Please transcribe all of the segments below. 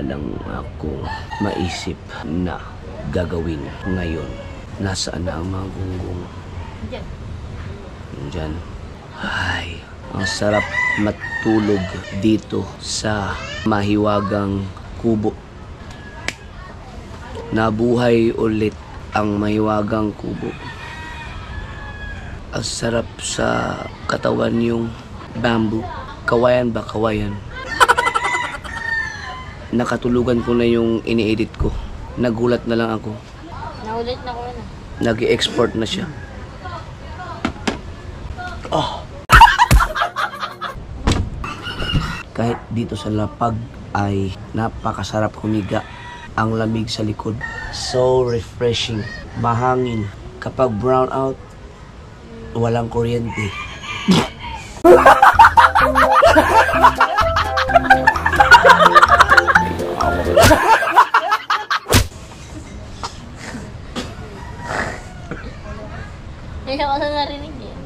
wala lang ako maisip na gagawin ngayon. Nasaan na ang mga gunggong? Diyan. Ay, ang sarap matulog dito sa mahiwagang kubo. Nabuhay ulit ang mahiwagang kubo. Ang sarap sa katawan yung bamboo. Kawayan ba? Kawayan. Nakatulugan ko na yung ini-edit ko. Nagulat na lang ako. Naulit na ko na. Nag-i-export na siya. Oh. Kahit dito sa lapag ay napakasarap humiga. Ang lamig sa likod. So refreshing. Mahangin. Kapag brown out, walang kuryente. Hindi ko na narinig eh.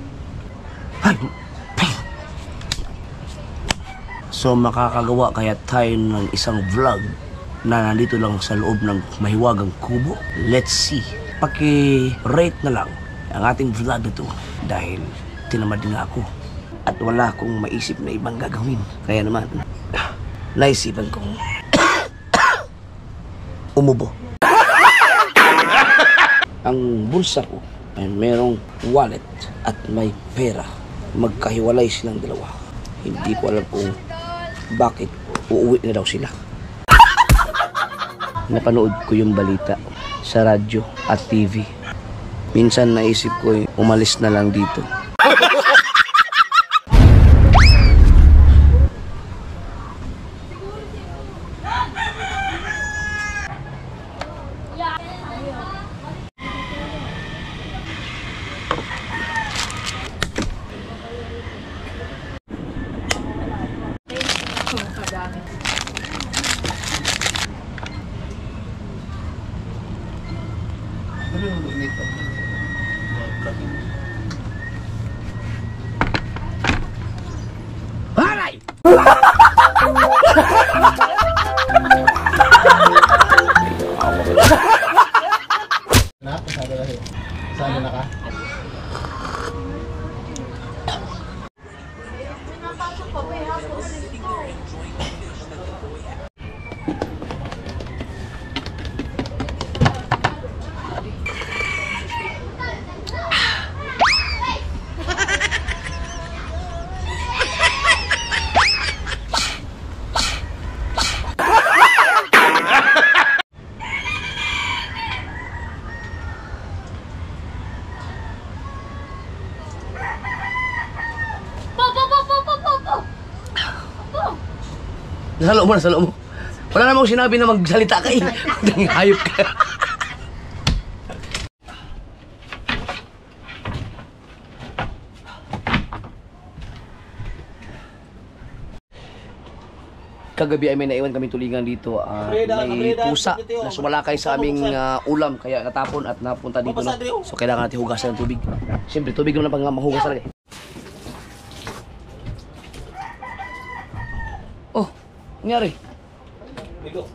So makakagawa kaya tayo ng isang vlog na nandito lang sa loob ng mahiwagang kubo. Let's see. Paki-rate na lang ang ating vlog na to dahil tinamad nga ako at wala akong maisip na ibang gagawin. Kaya naman, naisipan kong umubo. Ang bulsa ko ay merong wallet at may pera. Magkahiwalay silang dalawa. Hindi ko alam kung bakit uuwi na daw sila. Napanood ko yung balita sa radyo at TV. Minsan naisip ko umalis na lang dito. Haray! Sana na ka? Nasa loob mo, nasa loob mo. Wala namang sinabi na magsalita ka eh. Hayop ka. Kagabi ay may naiwan kaming tulingan dito. May pusa na sumalakay sa aming ulam. Kaya natapon at napunta dito. No? So kailangan natin hugasan ng tubig. Siyempre, tubig naman pang mahugas talaga. Oh, nangyari? Pilo.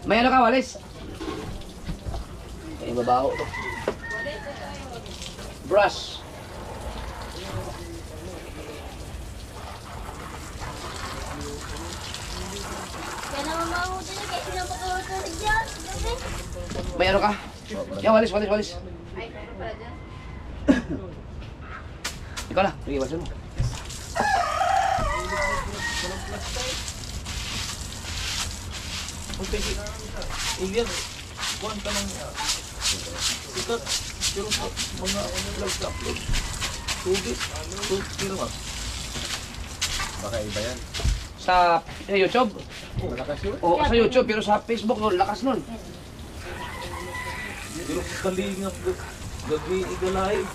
May ano ka, walis? Ay, babaho to. Brush. Kaya naman mahuti na kasi napakawatulig dyan. May ano ka? Yan, walis. Ay, meron pala dyan. Ikaw na, iwasan mo. Ilian, kuhan ka ng sikat, pero mga vlog sa upload. Tubig, pero ka. Baka iba yan. Sa YouTube? Malakas yun? Oo, sa YouTube, pero sa Facebook, no, lakas nun. Pero kalingap, gabi live.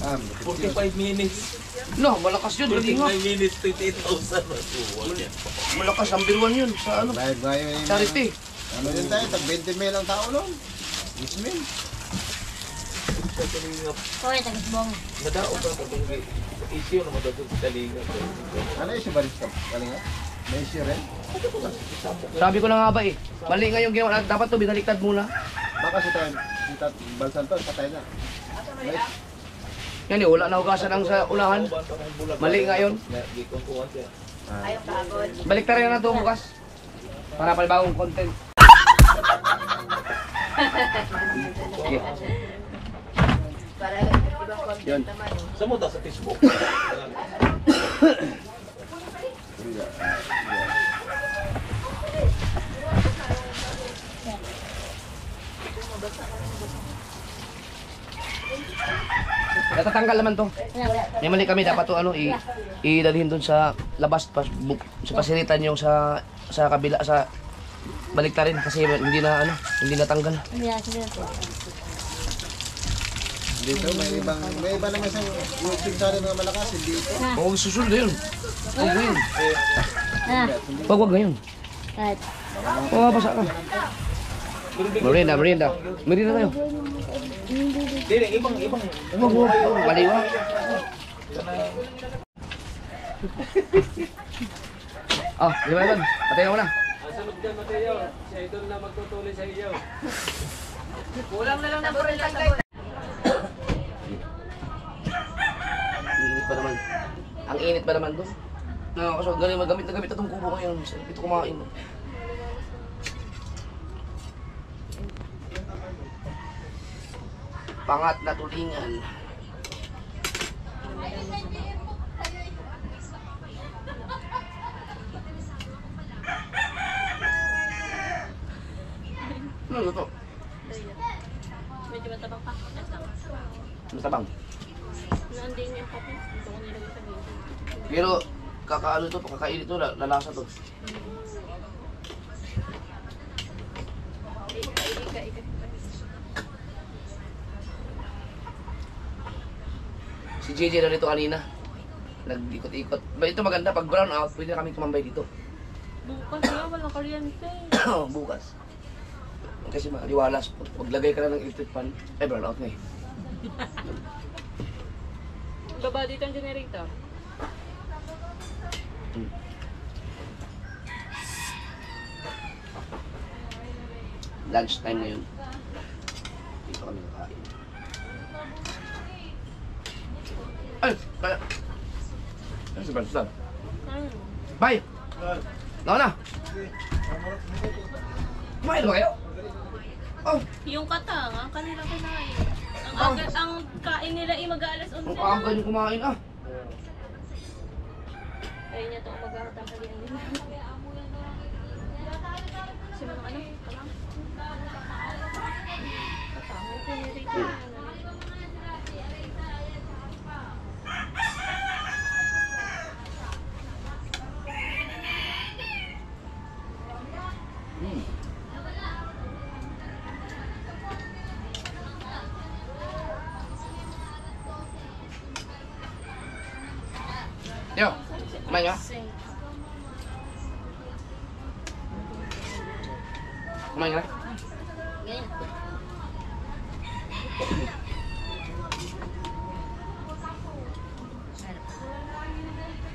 45 minutes. No, malakas yun, galing nga. 45 minutes, 28,000. Malakas, number 1 yun sa ano, Live ba yun? charity. Ano yun tayo? Tag 20 mil ang tao nun. 10 mil. Sa kalingap, Hoy, tagasbong. nadao ka kapag issue naman daw sa talingan. Ano issue ba dito? Galing nga? May issue rin? Sabi ko na nga ba eh. Mali nga yung ginawa. Dapat to binaliktad muna. Baka si tayo, si Balsan to, patay na. Right? Yan eh, wala na hugasan ang sa unahan. Mali nga yun. Gikukuha siya. Ayaw pagod. Baliktarin na ito bukas. Para palibagong content. Okay. Para ibang content Yun. naman. Sa mo daw sa Facebook. Natatanggal naman to. May mali kami, dapat to ano, idalhin dun sa labas, sa pasilitan yung sa kabila, sa baliktarin kasi hindi na hindi natanggal. Dito, may iba naman sa YouTube channel na malakas, hindi ito. Huwag susunod yun. Huwag ngayon. Huwag ngayon. Oo, basa ka. Merienda tayo. Hindi, ibang. Huwag, maliwa. Di ba yun? Patay mo na. Sunod dyan, Mateo. Si Idol na magtutuloy sa iyo. Kulang na lang na po rin lang sabon. Ang init pa naman doon. Kasi galing magamit na itong kubo ngayon. Ito kumain. Pangat na tulingan. Ano ito? Medyo matabang pa. Matabang. Nandin yung kape. Ito ko nilagay sa gilid. Pero kakaano ito, kakain ito, lalasa to. Ika. Si JJ na rito kanina. Nag-ikot-ikot. Ito maganda, pag brown out, pwede na kami tumambay dito. Bukas na, walang kuryente. Bukas. Kasi maliwalas. Paglagay ka na ng electric fan, ay brown out na eh. Baba dito ang generator. Lunch time ngayon. Dito kami nakain. Ay! Kaya! Ano si Banslan? Bye! Nauna! Kumain ba kayo? Oh! Yung katang, ang kanilang kinain. Ang kain nila ay mag-aalas 11 Ang na. aga nyo kumain ah! Ayun niya itong mag-ahatang kalian nila. Kasi mga ano, kalang. Katang, yung generator. Yo! Kumain ka? Kumain ka na? Ganyan.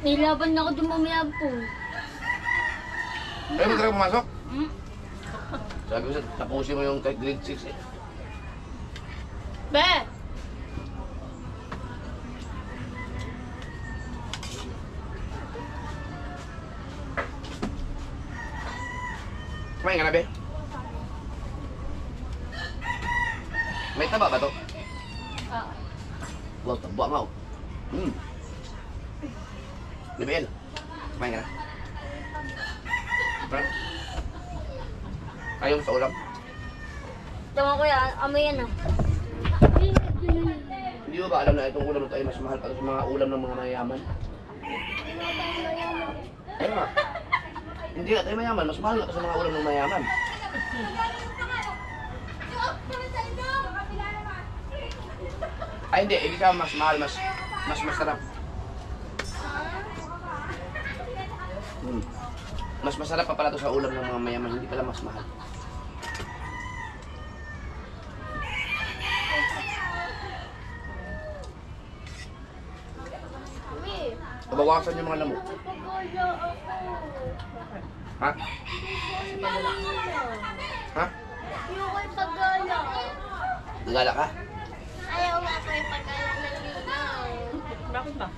Nilaban na ako dumamiyab po. Ayaw mo talaga pumasok? Sabi ko siya, tapusin mo yung kahit grade 6 eh. Be! Kumain ka na, be? May taba ba to? Wow, taba nga oh. Lebel, kumain ka na. Bro? Ayaw mo sa ulam? Tama ko yan, amoy yan ah. Hindi mo ba alam na itong ulam na ito ay mas mahal pa sa mga ulam ng mga mayayaman? Ano nga? Hindi nga tayo mayaman, mas mahal na ito sa mga ulam ng mayayaman. Ay hindi, hindi siya mas mahal, mas masarap. Mas masarap pa pala ito sa ulam ng mga mayaman, hindi pala mas mahal. Babawasan yung mga lamok. Pagkaya ako. Ha? Ha? Ayoko yung pagkaya. Gagala ka? Ayaw nga ko yung pagkaya ng linaw. Bakit ba?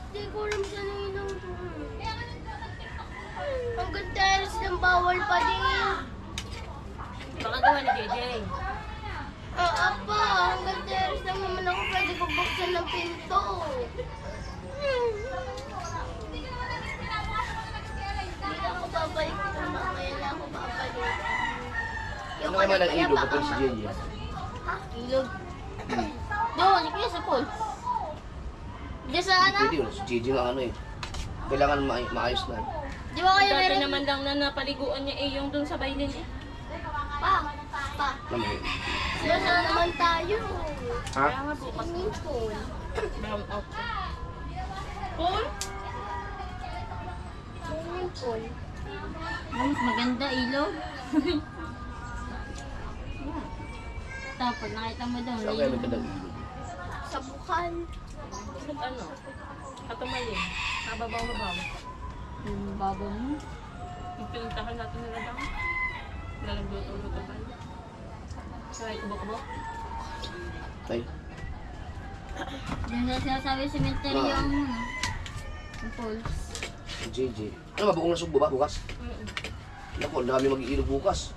Hindi ko alam sa linaw to. Hanggang teres ng bawal pa din. Baka gawa ni JJ. Apa, hanggang teres lang naman ako pwede ko buksan ng pinto. Hindi na ako babalik sa mamaya na ako babalik. Ano naman ang ilog kapag si JJ? Ha? Ilog? Doon, sige sa pool. Di sa ano? Pwede yun, si JJ nga ano eh. Kailangan maayos na. Di ba kayo Dati meron? naman lang na napaliguan niya eh, yung dun sa baylin eh. Pa. Naman. Basta naman tayo. Ha? Kaya nga bukas. Swimming pool. Brown out. Pool? Swimming pool. Mas maganda ilog. Tapos nakita mo daw, Saan kaya magandang ilog? Sa bukal. At ano? Katumalin. Nababaw-babaw. yung babaw mo. Yung pinuntahan natin nila bang? Nalagluto-luto tayo. Kaya kubok-kubok. Ay, Diyan na sinasabi sa cemetery Ah. yung ano, yung falls. si JJ. Ano ba, bukong nasugbo ba bukas? Naku, ang dami mag-iilog bukas.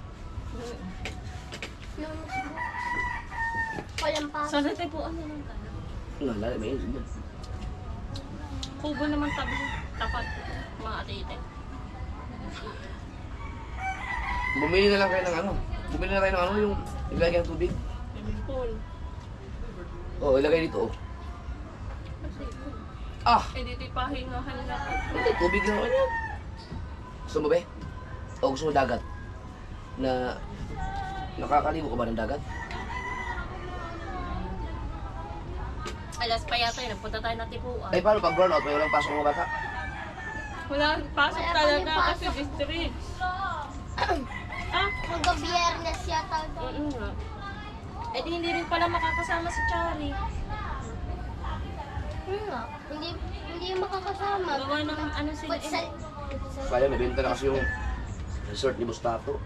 Walang pa. Sa natipuan na lang tayo. Ano, lala, may ilog yan. Kubo naman tapat. Mga ate-ite. Bumili na lang kayo ng ano. Bumili na kayo ng ano, yung ilagay ng tubig. Yung pool. Oh, ilagay dito, oh. Ah! Eh, dito ipahingahan natin. Hindi, tubig lang naman yan. Gusto mo ba? O gusto mo dagat? Na nakakaligo ka ba ng dagat? Alas pa yata yun. Nagpunta tayo ng tipuan. Ay, paano pag burnout? May walang pasok mga bata? Wala, pasok Wala pa talaga yung kasi pasok. district. Ah, Mag-biyernes yata daw. nga. Eh di hindi rin pala makakasama si Chari. Nga. Hindi makakasama. Gawa ng ano sila. Futsal. Kaya nabenta na kasi yung resort ni Bustato.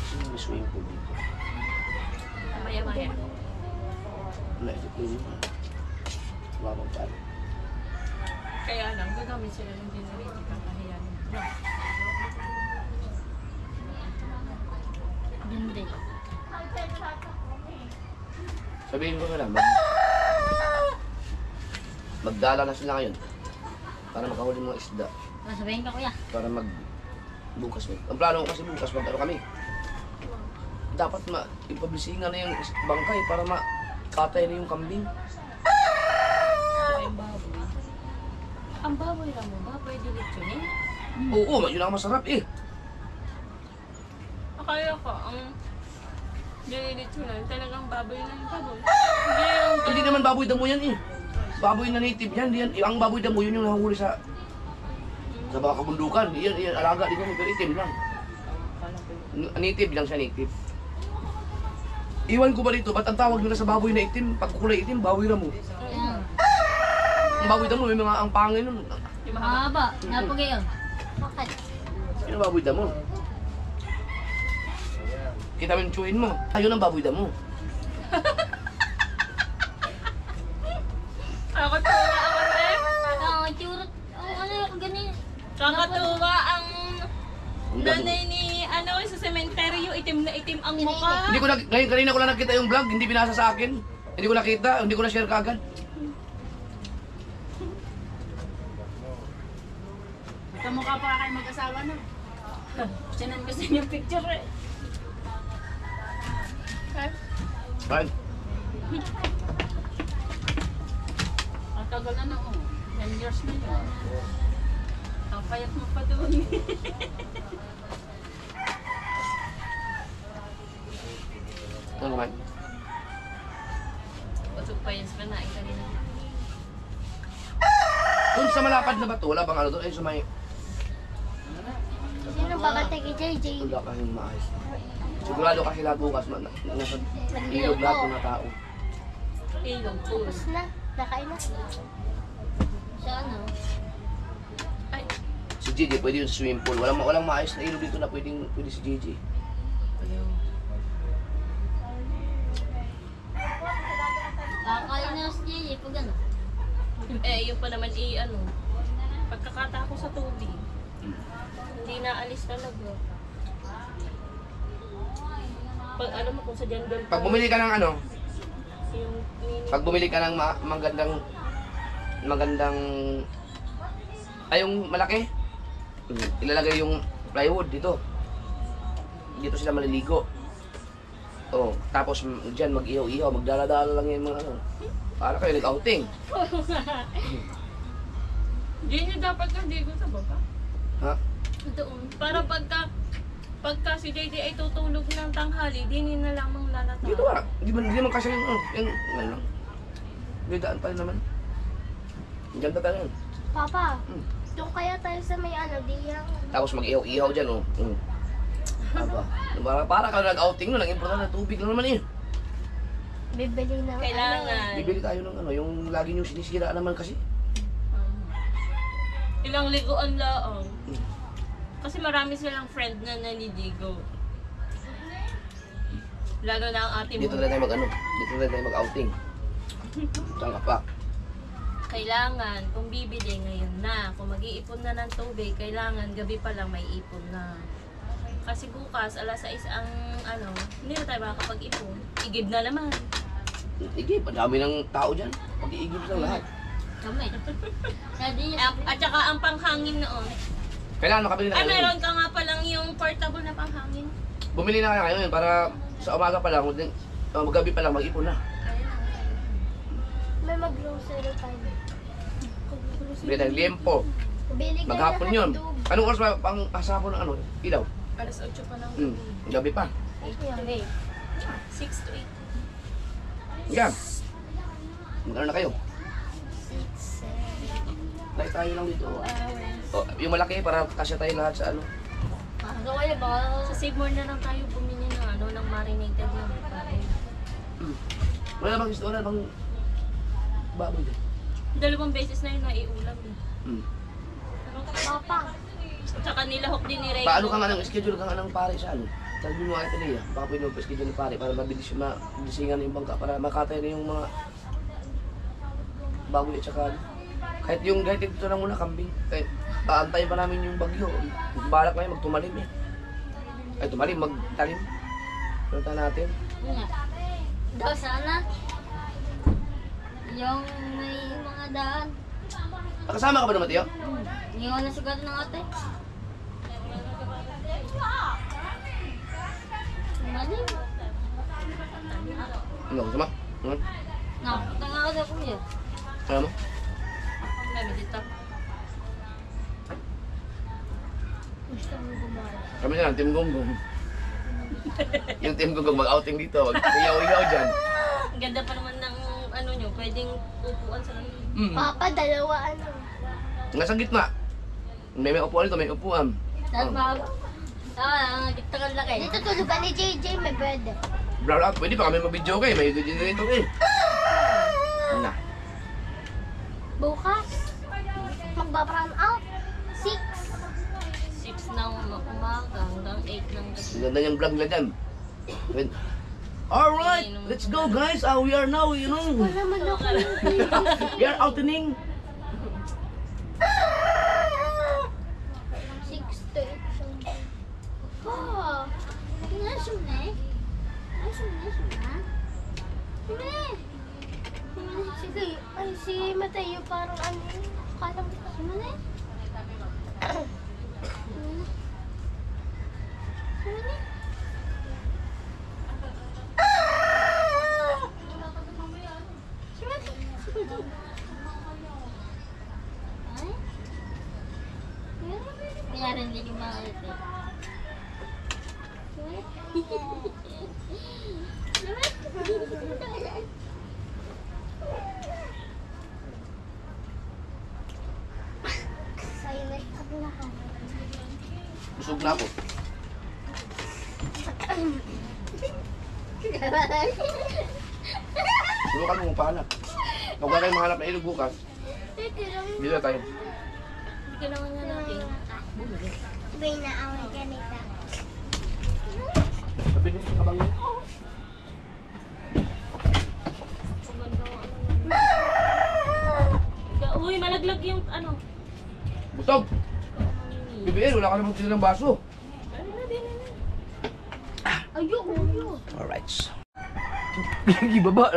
Sino may swimming pool dito? Maya-maya. Naisip ko yun. Wala bang paano? Kaya lang, gagamit sila ng generator kakahiyan. No. Yun din. Sabihin ko na lang, magdala na sila ngayon para makahuli ng mga isda. Sabihin ka kuya. Para bukas. Ang plano ko kasi bukas mag-ano kami. Dapat ipablisingan na yung bangkay para makatay na yung kambing. So, yung baboy. Ang baboy lang mo ba? Pwede litsunin? Oo, yun ang masarap eh. Akala ko, ang nililitsunan, talagang baboy na yung baboy. Hindi naman baboy damo yan eh. Baboy na native yan. Yan. Ang baboy damo yun yung nahuli sa mga kabundukan. Yan, alaga din yan. Pero itim lang. Native lang siya, native. Iwan ko ba dito, ba't ang tawag nila sa baboy na itim? Pag kulay itim, baboy damo. Ayan. Ang baboy damo, may mga ang pangin nun. Yung mahaba. Mahaba. Napagay yun. Bakit? Yun ang baboy damo. Kita mo yung chewin mo. Ayun ang baboy damo. Ako tuwa ako rin. Ang tsura. Ano yung ganyan? Kakatuwa ang Ang damo. nanay ni ano sa sementeryo, itim na itim ang mukha. Hindi ko na, ngayon kanina ko lang nakita yung vlog, hindi binasa sa akin. Hindi ko nakita, hindi ko na share kagad. Kamukha pa kayo mag-asawa na. Sinan kasi yung picture eh. Right? Ang tagal na oh. 10 years na yun. Ang payat mo pa doon. Ano naman? Pasok pa yun sa kanain kanina. Doon sa malapad na bato, wala bang ano doon? Ay, sa may... Sino babantay kay JJ? Wala kayong maayos. Sigurado kasi lahat bukas, nasa ilog lahat ng mga tao. Ilog po. Tapos na. Nakain na. Sa ano? Ay, Si JJ, pwede yung swimming pool. Walang maayos na ilog dito na pwede si JJ. ayaw. Kakain na si Gigi pag ano. Eh, yun pa naman ano, pagkakata ko sa tubig, hindi naalis talaga. Pag alam mo kung sa jungle Pag bumili ka ng ano, yung mini, pag bumili ka ng magandang, ay yung malaki, ilalagay yung plywood dito. Dito sila maliligo. Oh, tapos diyan mag-ihaw-ihaw, magdala-dala lang yung mga ano. Para kayo nag-outing. hindi nyo dapat nandigo sa baba. Ha? Doon. Para pagka si JJ ay tutulog ng tanghali, di nyo na lamang lalata. Dito ba? Hindi naman kasi yung ano. May daan pa rin naman. Ang ganda talaga. Papa, doon kaya tayo sa may ano, diyang. Tapos mag-ihaw-ihaw dyan, oh. Aba. Para ka nag-outing nun, ang importante na tubig lang naman eh. Bibili ng Kailangan. Bibili tayo ng ano, yung lagi nyo sinisira naman kasi. Ilang liguan lang. Kasi marami silang friend na naniligo. Lalo na ang ate Dito mo. na tayo mag-ano, dito na tayo mag-outing. Saan ka pa? Kailangan, kung bibili ngayon na, kung mag-iipon na ng tubig, kailangan gabi pa lang may ipon na. Kasi bukas, alas 6 ang ano, hindi na tayo makakapag-ipon. Igib na naman. Igib, ang dami ng tao dyan. Pag-iigib lang lahat. Kami. Sabi niya. At saka ang panghangin noon. Kailangan makabili na Ay, kayo. meron ka nga palang yung portable na panghangin. Bumili na kayo ngayon para sa umaga pa lang, magabi pa lang, mag-ipon na. May mag-grocery tayo. Bili tayo liempo. Bili ka Maghapon na yun. hotdog. Anong oras pa pang hasapon ng ano? Ilaw? Alas 8 pa lang. Gabi pa. Ayun. 6 to 8. Yan. Mag-ano na kayo? 6, 7 Tayo tayo lang dito. hours. Oh, yung malaki para kasya tayo lahat sa ano. Ano kaya ba? Sa Save More na lang tayo bumili ng ano, ng marinated na pare. Wala bang gusto, wala bang baboy din? 2 beses na yun naiulam eh. Papa. Tsaka nilahok din ni Ray. Paano ka nga ng schedule ka nga ng pare sa ano? Sabi mo nga ito niya, baka pwede mo pa-schedule ng pare para mabilis yung madisingan yung bangka para makatay na yung mga baboy at saka kahit dito lang muna kambing. Kahit aantayin pa namin yung bagyo. Balak na yun, magtumalim eh. Ay tumalim, magtalim. Punta natin. Yun nga. Daw sana. Yung may mga daan. Nakasama ka ba naman, Tiyo? Hindi ko nasigado ng ate. Maling. Ano, kasama? Ano? Nakakita nga ako sa kuya. Ano mo? Sabi dito. Gusto mo gumawa. Kami na lang, Team Gonggong. Yung Team Gonggong mag-outing dito, mag-iyaw-iyaw dyan. Ang ganda pa naman ng ano nyo, pwedeng upuan sa kanila. Papa, dalawa ano. Nasa gitna. May upuan dito, may upuan. Tapos mga... gitna kang laki. Dito tulugan ni JJ, may bed. Brown out, pwede pa kami mag-video kayo, may video dito eh. Na. Bukas, magba-brown out. 6. 6 ng umaga hanggang 8 ng gabi. Ang ganda niyang vlog nila dyan. Alright, let's go guys. We are now, you know, Wala naman ako. we are outing. 6 to 8. Oh, nasyon na eh. Nasyon na. Sige, ay si Mateo parang ano, kalang si Mane. Meron din yung mga ito. Silent ang lahat. Busog na ako. Tulukan mo pahanap. Huwag na kayong mahanap na ilog bukas. Dito tayo. Hindi ka naman nga natin. Binaaway ganito. Sabi niyo sa kabang yun. Uy, malaglag yung ano. Butog! BBL, wala ka naman sila ng baso. Ayoko. Alright. Gibaba.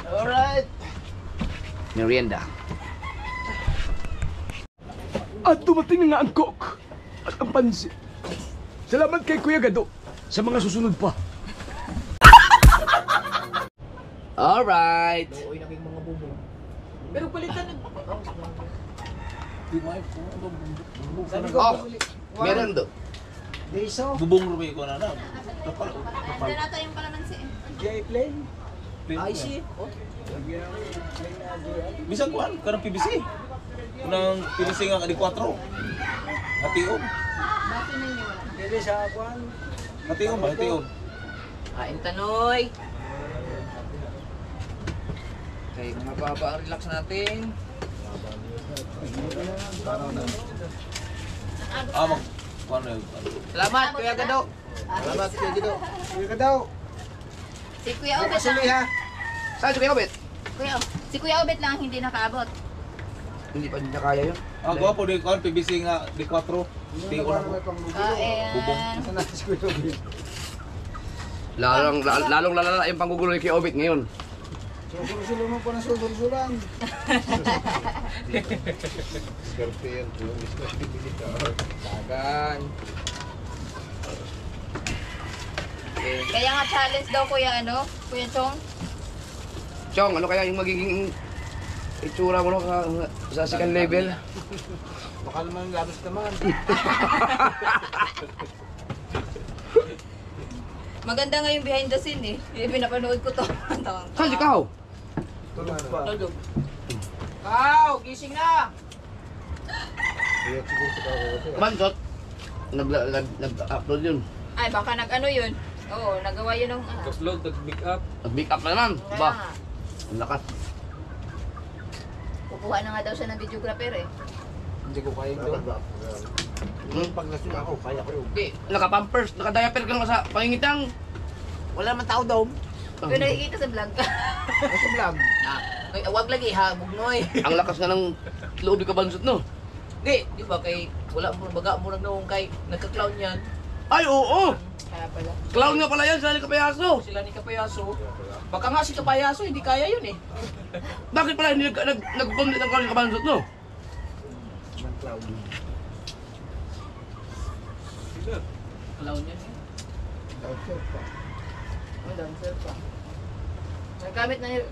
Alright. Merienda. At dumating na nga ang coke at ang pansit. Salamat kay Kuya Gado sa mga susunod pa. Alright. Pero palitan na. Oh, meron do. Bubong rumi ko na na. Ando na tayong kalamansi. Ay, si. Bisag kuan karang PBC. Kunang PBC nga di 4. Hatiom. Bakit na niyo? Dili sa kwan. Hatiom ba hatiom? Kain tanoy. Okay, mababa ang relax natin. Mag kuan na. Salamat, Kuya Gado. Salamat kay Gido. Kuya ka daw. Si Kuya Obet Kasuli lang. ha. Saan si Kuya Obet? Si Kuya Obet lang hindi nakaabot. Hindi pa niya kaya yun. Gwapo di kuan PBC nga di 4. Di ko na. Kain. Saan natin si Kuya Obet? Lalong lalala yung panggugulo ni Kuya Obet ngayon. Sulo mo pa na sulo-sulang. Scorpion. Dagan. Kaya nga challenge daw Kuya Kuya Chong. Chong, ano kaya yung magiging itsura mo no, sa second level? Baka naman labas naman. Maganda nga yung behind the scene pinapanood ko to. Saan si Kao? Tulog pa. Tulog. Kaw, gising na. Kaya siguro sa kawo. Mansot. Nag-upload yun. Ay baka yun. Oo, nagawa yun ng Upload, nag-pick up. Nag-make up na naman. Ba? Ang lakas. Kukuha na nga daw siya ng videographer Hindi ko kaya doon. Pag nasun ako, kaya ko yun. Hindi, naka-pampers, naka-diaper ka lang sa pangingitang. Wala man tao daw. Pero nakikita sa vlog. Sa vlog. Ay, wag lagi ha, bugnoy. Ang lakas nga ng loob ni Kabansot, no? Di ba kay wala mo baga mo nang noong kay nagka-clown yan. Ay, oo! Kaya pala. Clown nga pala yan, sa Kapayaso. Sila ni Kapayaso. Baka nga si Kapayaso hindi kaya yun eh. Bakit pala hindi nag-bond ng clown ni Kabansot, no? Clown yan. Ang dancer pa. Nagagamit na ni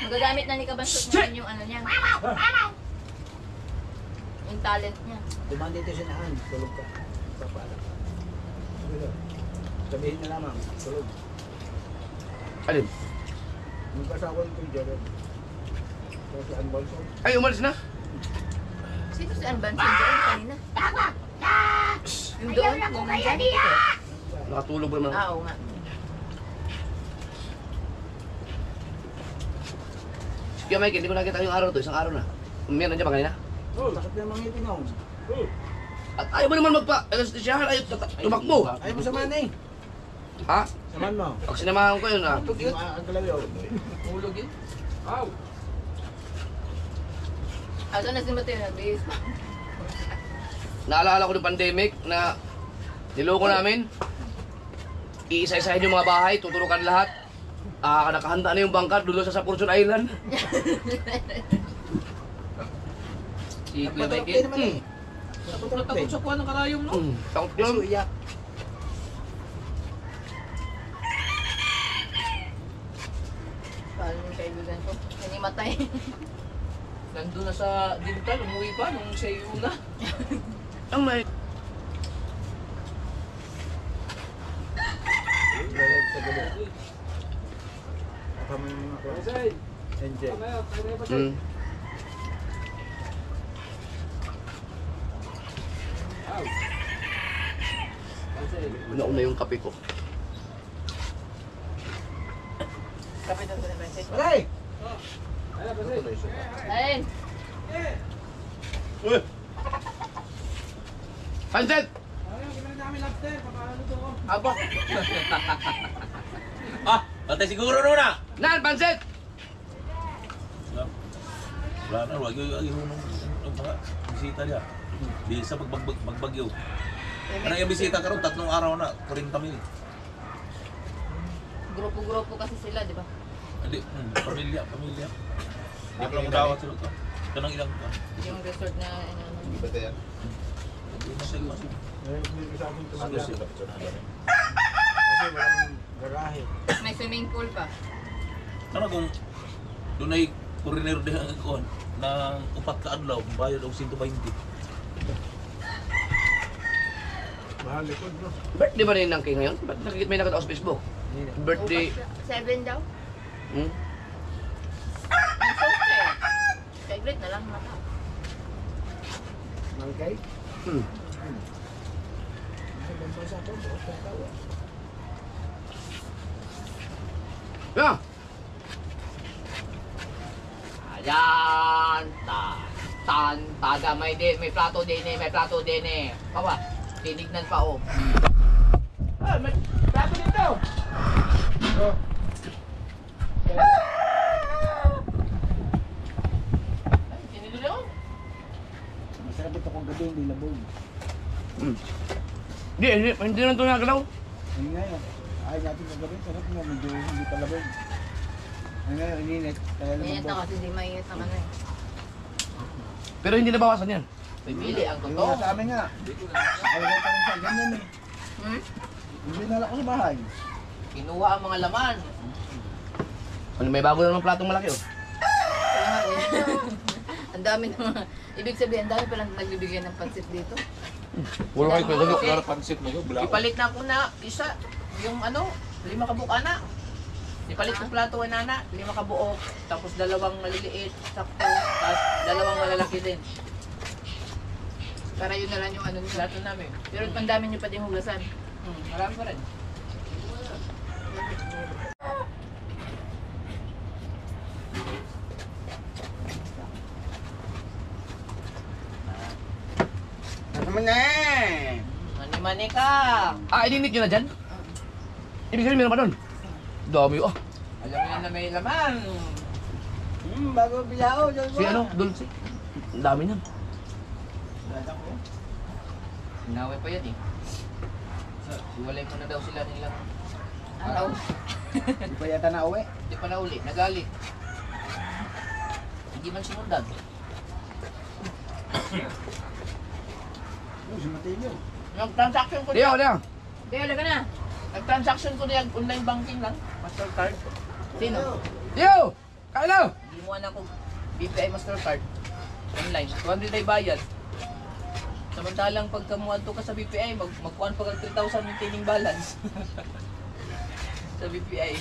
Magagamit na ni Kabansot ngayon yung niya. Yung talent niya. Dumaan dito siya naan, tulog ka. Sa pala. Sabihin na lamang, tulog. Alin? Yung kasawa ko yung Jared. Kasi unbalso. Ay, umalis na? Sino si Anban? Sino doon kanina? Yung doon? Yung nandyan? Nakatulog ba naman? Oo nga. Kaya Mike, hindi ko nakita yung araw to, isang araw na. Meron dyan ba kanina? Takot na mga ngipin ako. At ayaw mo naman magpa-anesthesiahan, ayaw tumakbo. Ayaw mo samahan eh. Ha? Samahan mo. Pag sinamahan ko yun, ha? Hindi mo ang galaw yun. Hulog yun. Ow! Asa na si Mateo nag-base pa? Naalala ko ng pandemic na niloko namin. Iisa-isahin yung mga bahay, tuturukan lahat. Nakahanda na yung bangka dulo sa Fortune Island. Si Kuya Patulog Michael. naman eh. Takot sa kuha ng karayom, no? Takot yun. Iyak. Paano yung kaibigan ko? Nanimatay. Nandun na sa dental, umuwi pa nung siya yung una. Ang may... Lalag sa galaw. Kami mga ko. Say, Enjoy. kamayo, kamayo ba? Hmm. Una-una yung kape ko. Kapit ang pinapensay. Aray! Ayun. Uy! Pansit! Aba. Ah! Patay siguro na! Nan, pansit! Wala na, wag yung mga bisita niya. Di sa magbagyo. Ano yung bisita karon 3 araw na, 40 mil. Grupo-grupo kasi sila, di ba? Hindi, pamilya. Hindi ko lang dawat sila ka. Kanang ilang ka. Yung resort na ano. Di ba tayo? Hindi na sila kasi. Kasi walang garahe. May swimming pool pa. Ano kung doon ay foreigner din ang kon na 4 ka adlaw, bayad og 120. Mahal likod, bro. Birthday ba rin ng King ngayon? Ba't may nakita ko sa Facebook? Birthday. 7 daw. Hmm? Ang sote. Favorite na lang mata. Mangkay? Hmm. Yeah. Ayan. Taga may plato din eh. Pawa. Tinignan pa oh. Ah, may plato dito. Oh. Ay, tinignan ako. Masarap ito kung gabi hindi labog. Hmm. Hindi na ito nagalaw. Ayun ngayon. Ayaw natin kagabi. Sarap nga. Medyo hindi pa labog. Ayun ngayon, ininit. Kaya Init na lumabog. kasi hindi mainit ang ano eh. Pero hindi nabawasan yan. Pipili ang Yung totoo. sa amin nga. Ayaw ko pa sa ganyan eh. Hmm? Hindi nalak ko sa bahay. Kinuha ang mga laman. Ano, may bago na ng platong malaki oh. Kaya nga eh. Ang dami naman. Ibig sabihin, ang dami palang nagbibigay ng pansit dito. Puro kayo ko. pansit mo bla. Ipalit na ako na isa. Yung ano, 5 kabuok ana. Ipalit ng plato ay nana, 5 kabuok. Tapos 2 maliliit, sakto. Tapos 2 malalaki din. Para yun na lang yung ano nila. Plato namin. Pero ang dami nyo pa din hugasan. Marami pa rin. Naman eh! Mani-mani ka. Ah, ininit nyo na dyan? Ibig sabihin meron pa doon? Dami oh. Alam mo yan na may laman. Bago bilao. Si ano, Dulce. Ang dami niyan. Inaway pa yan eh. Iwalay ko na daw sila nilang Araw. Di pa yata na uwi. Hindi pa nauli, nagalit. Hindi man sinundan. Oh, si Matilio. Nag-transaction ko Leo, Leo. Kaya ka na. Nag-transaction ko niya online banking lang. Mastercard. Sino? Leo! Kain na! Limuan ako BPI Mastercard. Online. 200 ay bayad. Samantalang pag kamuhan to ka sa BPI, magkuhan pa kag 3,000 maintaining balance. Sa BPI.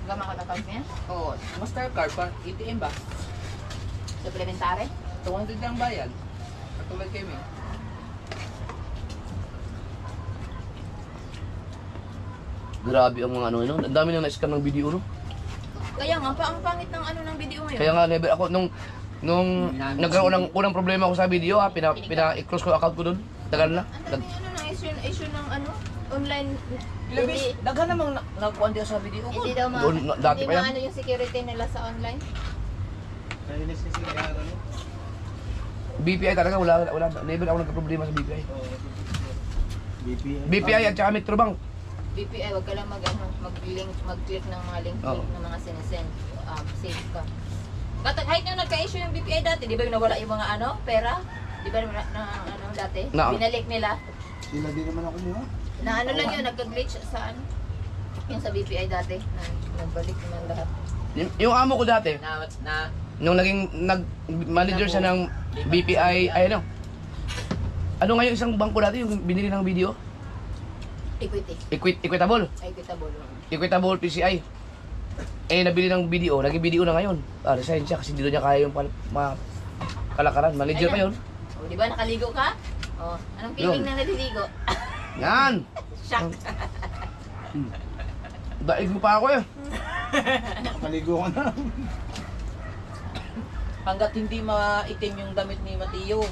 Gama ka na account niya? Oo, Mastercard pa, ATM ba? Supplementary? 200 lang bayad. Katulad kayo eh. Grabe ang mga ano, no? Ang dami nang na-scam ng video, no? Kaya nga, ang pangit ng ano ng video ngayon. Kaya nga, never ako, nung nagkaroon ng unang problema ako sa video, pina-close ko account ko doon. Tagal na. Ang dami ano na issue ng ano, online. Ilabis, daghan namang nakuha din sa video ko. Hindi daw Doon, dati hindi pa yan. ano yung security nila sa online. Nainis kasi kaya ano. BPI talaga, wala, never ako nagka-problema sa BPI. BPI. BPI at saka Metrobank. BPI, wag ka lang mag-click ng mga link Oo. ng mga sinesend. Safe ka. Kahit nung nagka-issue yung BPI dati, di ba yung nawala yung mga ano, pera? Di ba ano dati? Na- Binalik nila. Sila din naman ako mo. Na ano lang yun, nagka-glitch sa ano? Yung sa BPI dati, na nagbalik naman lahat. Yung amo ko dati, Na nung naging manager siya ng BPI, ay ano? Ano nga yung isang bangko dati, yung binili ng video? Equity. Equitable. Equitable. Equitable PCI. Eh, nabili ng BDO. Naging BDO na ngayon. Resign siya kasi hindi doon niya kaya yung kalakaran. Manager pa yun. O, di ba nakaligo ka? O, anong feeling Yun. na naliligo? Yan! Shock. Daig mo pa ako eh. Maligo ka na. Hanggat hindi maitim yung damit ni Mateo.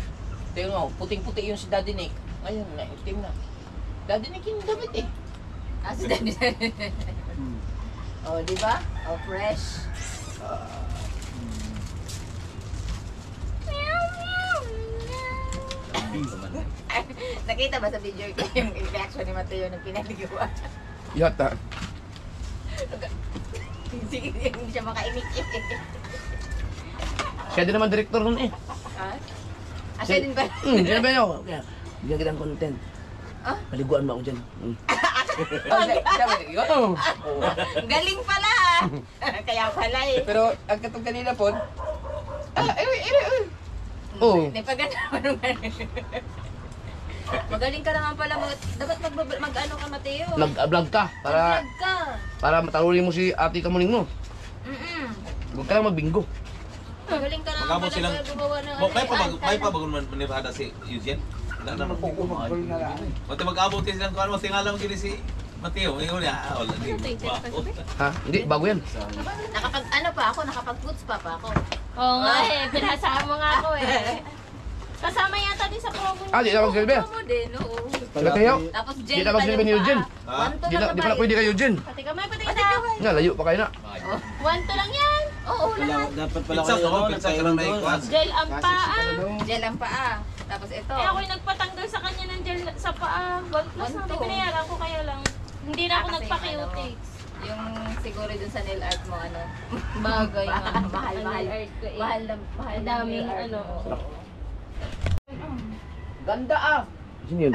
Tingnan mo, puting-puti yung si Daddy Nick. Ngayon, itim na. Daddy Nick yung damit eh. Asa din. Oh, di ba? Oh, fresh. Nakita ba sa video ko yung reaction ni Mateo nung pinaligawa? Yata. Sige, hindi siya makainik. Siya din naman director nun eh. Ha? Siya din ba? Siya ba yun? Kaya, bigyan kitang content. Ah? Paliguan mo ako dyan. Oh, Galing pala! Kaya pala eh. pero ang katong kanina po, Oo. Hindi pa gano'n. Magaling ka naman pala. Dapat mag-ano ka, Mateo. Nag-vlog ka para Mag-vlog ka. para matarunin mo si ate kamuning mo. Huwag ka lang magbingo. Magaling ka naman Magkamo pala silang... gumawa ng May pa bagon manirada si Eugene? Wala naman. Magpul na lang. Mati mag-abot kasi lang kung ano, tingala mo gini si Mateo. Ngayon niya, wala di. Ha? Hindi, bago yan. Nakapag-puts pa ako. Oo nga eh, pinasama mo nga ako eh. Kasama yata din sa promo niya. Ah, di na ako silbi. Promo din, oo. Wala kayo? Tapos Di Jen na ako silbi ni Eugene. Ha? Di pala pwede kayo Eugene. Pati kamay, pati Pati isa. kamay. Nga, layo pa kayo na. 1-2 lang yan. Oo, lahat. Dapat pala Pizza ko, pizza ka lang na ikuan. Gel ang paa. Gel ang paa. Tapos ito. Eh ako yung nagpatanggal sa kanya ng gel sa paa. 1+ na, may binayaran ko kaya lang. Hindi na ako Kasi nagpa-cutics. Yung siguro dun sa nail art mo, ano. Bagay nga. Mahal. Mahal na Ang daming nail art ano. mo. ganda ah! Sino yun?